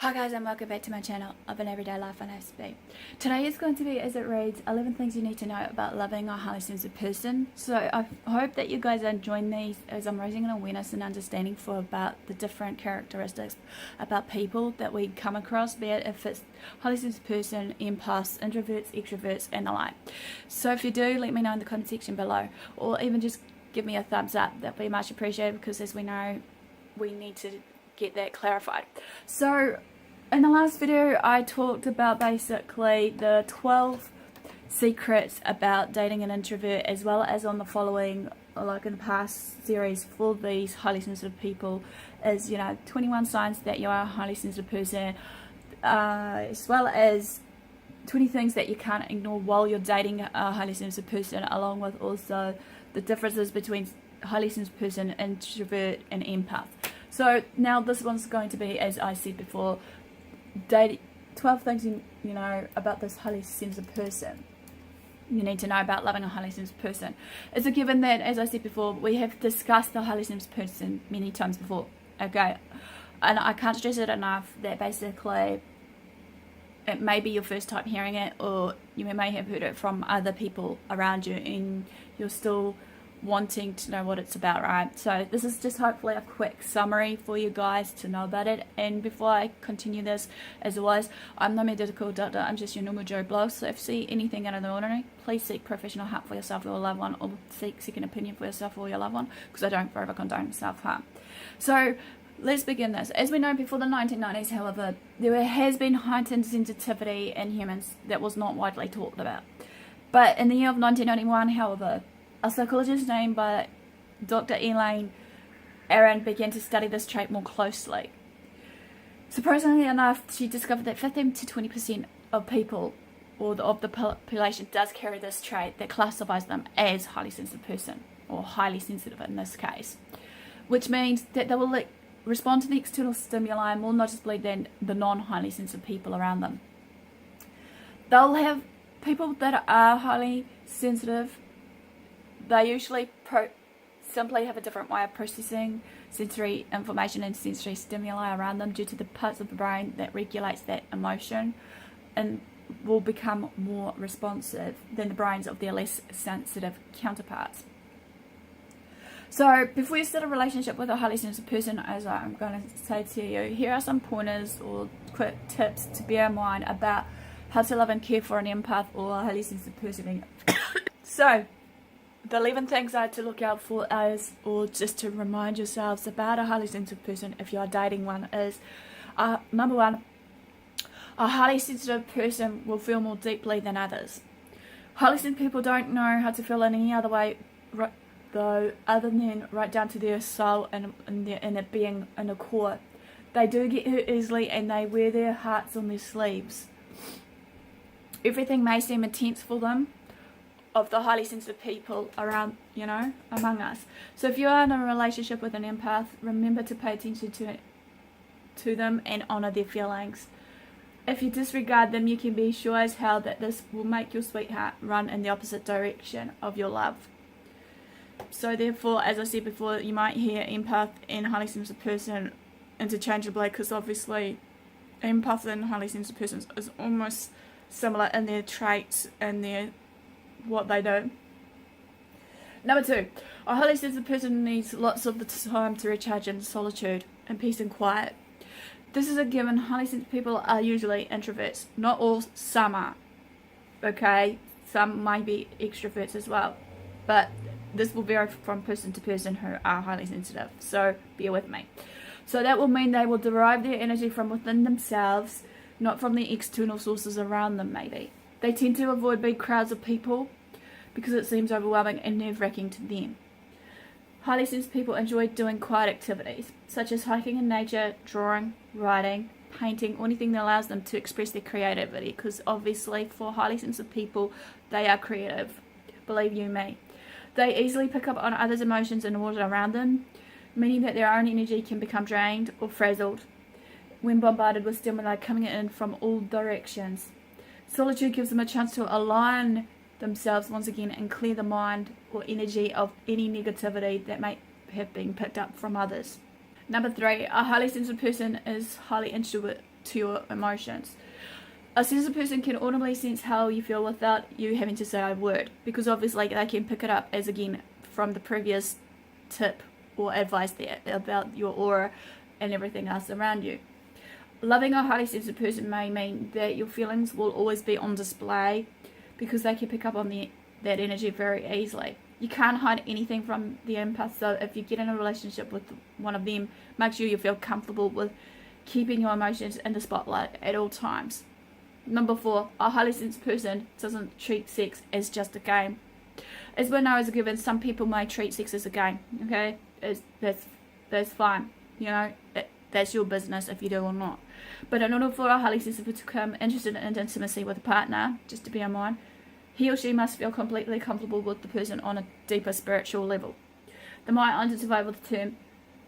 Hi guys, and welcome back to my channel of an everyday life on Aspie. Today is going to be, as it reads, 11 things you need to know about loving a highly sensitive person. So I hope that you guys are enjoying these, as I'm raising an awareness and understanding for about the different characteristics about people that we come across, be it if it's highly sensitive person, empaths, introverts, extroverts, and the like. So if you do, let me know in the comment section below, or even just give me a thumbs up. That'd be much appreciated, because as we know, we need to get that clarified. So in the last video I talked about basically the 12 secrets about dating an introvert, as well as on the following, like in the past series for these highly sensitive people, is 21 signs that you are a highly sensitive person, as well as 20 things that you can't ignore while you're dating a highly sensitive person, along with also the differences between highly sensitive person, introvert, and empath. So now this one's going to be, as I said before, 12 things you know about this highly sensitive person. You need to know about loving a highly sensitive person. It's a given that, as I said before, we have discussed the highly sensitive person many times before, okay? And I can't stress it enough that basically it may be your first time hearing it, or you may have heard it from other people around you and you're still wanting to know what it's about, right? So this is just hopefully a quick summary for you guys to know about it. And before I continue this, as always, I'm no medical doctor, I'm just your normal Joe Blow. So if you see anything out of the ordinary, please seek professional help for yourself or your loved one, or seek second opinion for yourself or your loved one, because I don't forever condone self-harm. So let's begin this. As we know, before the 1990s, however, there has been heightened sensitivity in humans that was not widely talked about. But in the year of 1991, however, a psychologist named by Dr. Elaine Aron began to study this trait more closely. Surprisingly enough, she discovered that 15 to 20% of people, or of the population, does carry this trait that classifies them as highly sensitive person, or highly sensitive in this case, which means that they will respond to the external stimuli more noticeably than the non-highly sensitive people around them. They'll have people that are highly sensitive. They usually simply have a different way of processing sensory information and sensory stimuli around them due to the parts of the brain that regulates that emotion, and will become more responsive than the brains of their less sensitive counterparts. So before you start a relationship with a highly sensitive person, as I'm going to say to you, here are some pointers or quick tips to bear in mind about how to love and care for an empath or a highly sensitive person. So the 11 things I had to look out for is, or just to remind yourselves about a highly sensitive person if you are dating one, is number one, a highly sensitive person will feel more deeply than others. Highly sensitive people don't know how to feel in any other way, though, other than right down to their soul and their inner being and the core. They do get hurt easily, and they wear their hearts on their sleeves. Everything may seem intense for them, of the highly sensitive people around, among us. So if you are in a relationship with an empath, remember to pay attention to them and honor their feelings. If you disregard them, you can be sure as hell that this will make your sweetheart run in the opposite direction of your love. So therefore, as I said before, you might hear empath and highly sensitive person interchangeably, because obviously empath and highly sensitive persons is almost similar in their traits and their what they do. Number two, a highly sensitive person needs lots of the time to recharge in solitude and peace and quiet. This is a given. Highly sensitive people are usually introverts. Not all, some are. Okay, some might be extroverts as well, but this will vary from person to person who are highly sensitive, so bear with me. So that will mean they will derive their energy from within themselves, not from the external sources around them. Maybe they tend to avoid big crowds of people because it seems overwhelming and nerve-wracking to them. Highly sensitive people enjoy doing quiet activities, such as hiking in nature, drawing, writing, painting, or anything that allows them to express their creativity, because obviously for highly sensitive people, they are creative, believe you me. They easily pick up on others' emotions and the world around them, meaning that their own energy can become drained or frazzled when bombarded with stimuli coming in from all directions. Solitude gives them a chance to align themselves once again and clear the mind or energy of any negativity that may have been picked up from others. Number three, a highly sensitive person is highly to your emotions. A sensitive person can audibly sense how you feel without you having to say a word, because obviously they can pick it up, as again from the previous tip or advice there about your aura and everything else around you. Loving a highly sensitive person may mean that your feelings will always be on display, because they can pick up on that energy very easily. You can't hide anything from the empath, so if you get in a relationship with one of them, make sure you feel comfortable with keeping your emotions in the spotlight at all times. Number 4, a highly sensitive person doesn't treat sex as just a game. As we know as a given, some people may treat sex as a game, okay? That's fine, you know, that's your business if you do or not. But in order for a highly sensitive to become interested in intimacy with a partner, just to bear in mind, he or she must feel completely comfortable with the person on a deeper spiritual level. They might identify with the term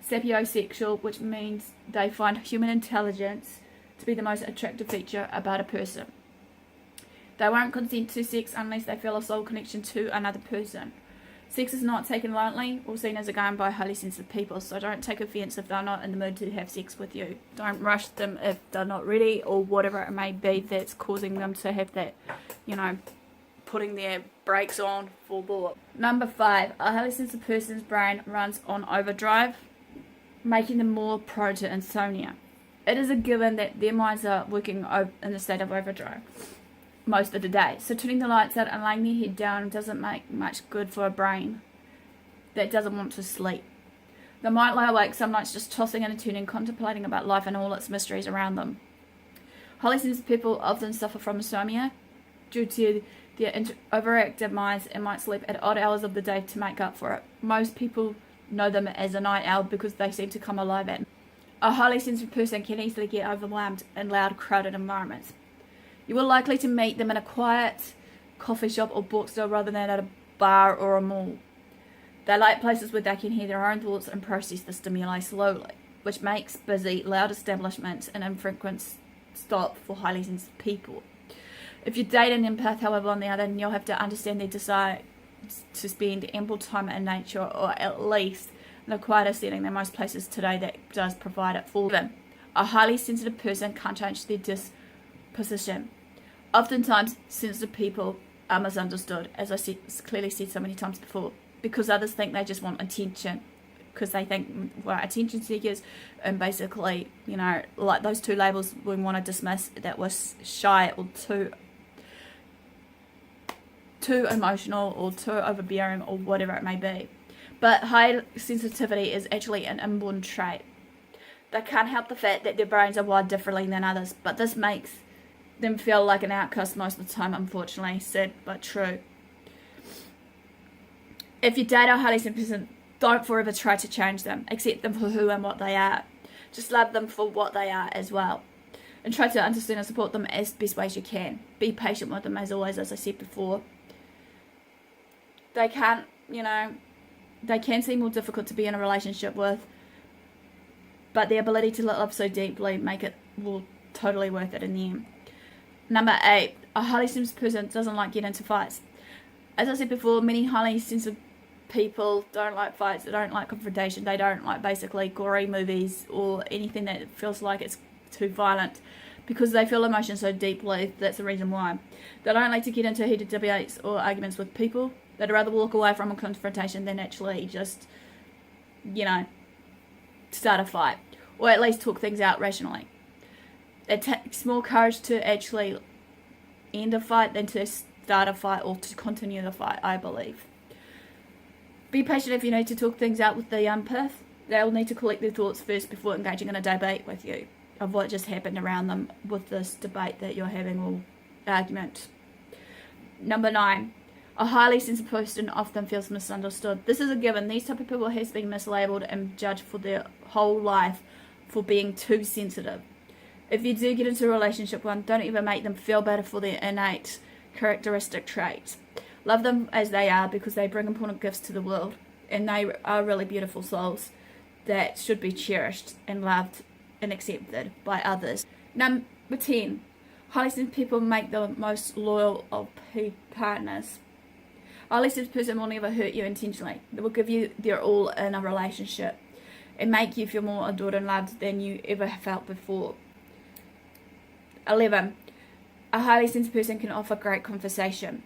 sapiosexual, which means they find human intelligence to be the most attractive feature about a person. They won't consent to sex unless they feel a soul connection to another person. Sex is not taken lightly or seen as a game by highly sensitive people, so don't take offence if they're not in the mood to have sex with you. Don't rush them if they're not ready, or whatever it may be that's causing them to have that, you know, putting their brakes on for thought. Number 5, a highly sensitive person's brain runs on overdrive, making them more prone to insomnia. It is a given that their minds are working in a state of overdrive most of the day. So turning the lights out and laying their head down doesn't make much good for a brain that doesn't want to sleep. They might lie awake some nights just tossing and turning, contemplating about life and all its mysteries around them. Highly sensitive people often suffer from insomnia due to their overactive minds and might sleep at odd hours of the day to make up for it. Most people know them as a night owl because they seem to come alive at night. A highly sensitive person can easily get overwhelmed in loud, crowded environments. You are likely to meet them in a quiet coffee shop or bookstore rather than at a bar or a mall. They like places where they can hear their own thoughts and process the stimuli slowly, which makes busy, loud establishments an infrequent stop for highly sensitive people. If you date an empath, however, on the other hand, you'll have to understand their desire to spend ample time in nature, or at least in a quieter setting than most places today that does provide it for them. A highly sensitive person can't change their disposition. Oftentimes, sensitive people are misunderstood, as I clearly said so many times before, because others think they just want attention, because they think we're attention seekers, and basically, you know, like those two labels we want to dismiss, that was shy or too emotional or too overbearing or whatever it may be. But high sensitivity is actually an inborn trait. They can't help the fact that their brains are wired differently than others, but this makes them feel like an outcast most of the time, unfortunately. Sad but true. If you date a highly sensitive person, don't forever try to change them. Accept them for who and what they are. Just love them for what they are as well. And try to understand and support them as best ways you can. Be patient with them, as always, as I said before. They can seem more difficult to be in a relationship with, but the ability to love so deeply make it totally worth it in the end. Number 8, a highly sensitive person doesn't like getting into fights. As I said before, many highly sensitive people don't like fights, they don't like confrontation, they don't like basically gory movies or anything that feels like it's too violent, because they feel emotion so deeply. That's the reason why. They don't like to get into heated debates or arguments with people. They'd rather walk away from a confrontation than actually just, start a fight, or at least talk things out rationally. It takes more courage to actually end a fight than to start a fight or to continue the fight, I believe. Be patient if you need to talk things out with the empath. They'll need to collect their thoughts first before engaging in a debate with you of what just happened around them with this debate that you're having or argument. Number 9. A highly sensitive person often feels misunderstood. This is a given. These type of people has been mislabeled and judged for their whole life for being too sensitive. If you do get into a relationship with one, don't even make them feel better for their innate characteristic traits. Love them as they are, because they bring important gifts to the world, and they are really beautiful souls that should be cherished and loved and accepted by others. Number 10. Highly sensitive people make the most loyal of partners. A highly sensitive person will never hurt you intentionally. They will give you their all in a relationship and make you feel more adored and loved than you ever felt before. 11. A highly sensitive person can offer great conversation.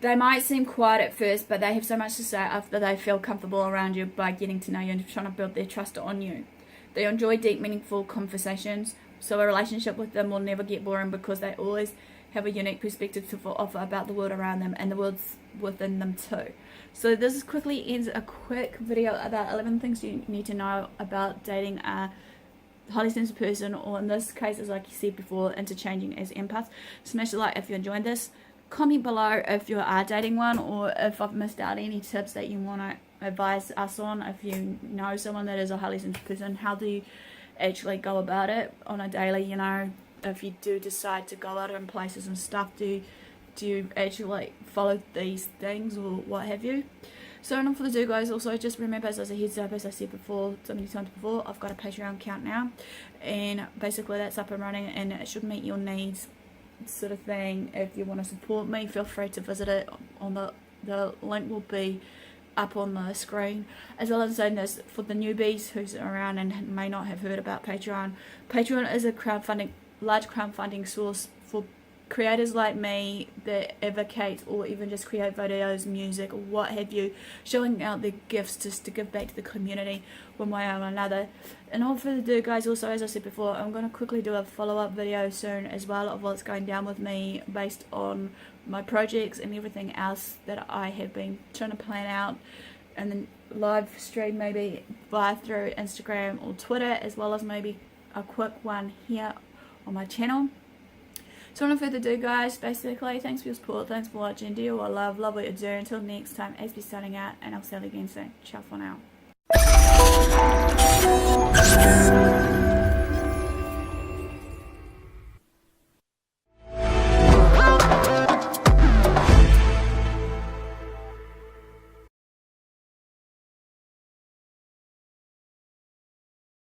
They might seem quiet at first, but they have so much to say after they feel comfortable around you by getting to know you and trying to build their trust on you. They enjoy deep, meaningful conversations, so a relationship with them will never get boring because they always have a unique perspective to offer about the world around them and the world within them too. So this quickly ends a quick video about 11 things you need to know about dating a highly sensitive person, or in this case, as like you said before, interchanging as empaths. Smash the like if you enjoyed this. Comment below if you are dating one, or if I've missed out any tips that you want to advise us on. If you know someone that is a highly sensitive person, how do you actually go about it on a daily, you know, if you do decide to go out in places and stuff, do you actually follow these things or what have you? So enough for the do, guys. Also, just remember, as a heads up, as I said before, so many times before, I've got a Patreon account now, and basically that's up and running, and it should meet your needs, sort of thing. If you want to support me, feel free to visit it. On the link will be up on the screen, as well as saying this for the newbies who's around and may not have heard about Patreon. Patreon is a large crowdfunding source for creators like me that advocate or even just create videos, music, or what have you, showing out their gifts just to give back to the community one way or another. And all further ado, guys, also as I said before, I'm going to quickly do a follow-up video soon as well of what's going down with me based on my projects and everything else that I have been trying to plan out, and then live stream maybe via through Instagram or Twitter, as well as maybe a quick one here on my channel. So no further ado, guys, basically, thanks for your support, thanks for watching, do what I love what you do. Until next time, Aspie signing out, and I'll see you again soon. Ciao for now.